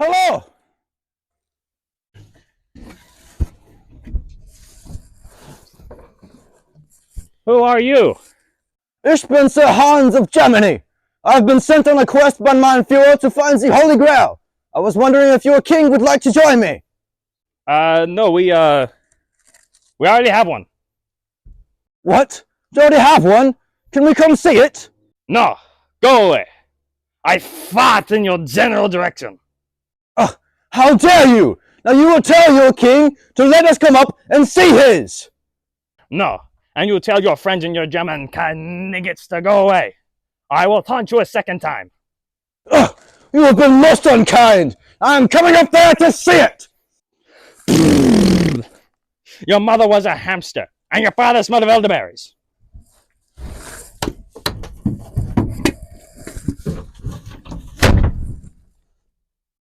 Hello! Who are you? Ich bin Sir Hans of Germany. I've been sent on a quest by mein Führer to find the Holy Grail. I was wondering if your king would like to join me. No, we already have one. What? You already have one? Can we come see it? No, go away. I fart in your general direction. How dare you! Now you will tell your king to let us come up and see his! No, and you tell your friends and your German niggas to go away. I will taunt you a second time. You have been most unkind! I am coming up there to see it! Your mother was a hamster, and your father smelled of elderberries.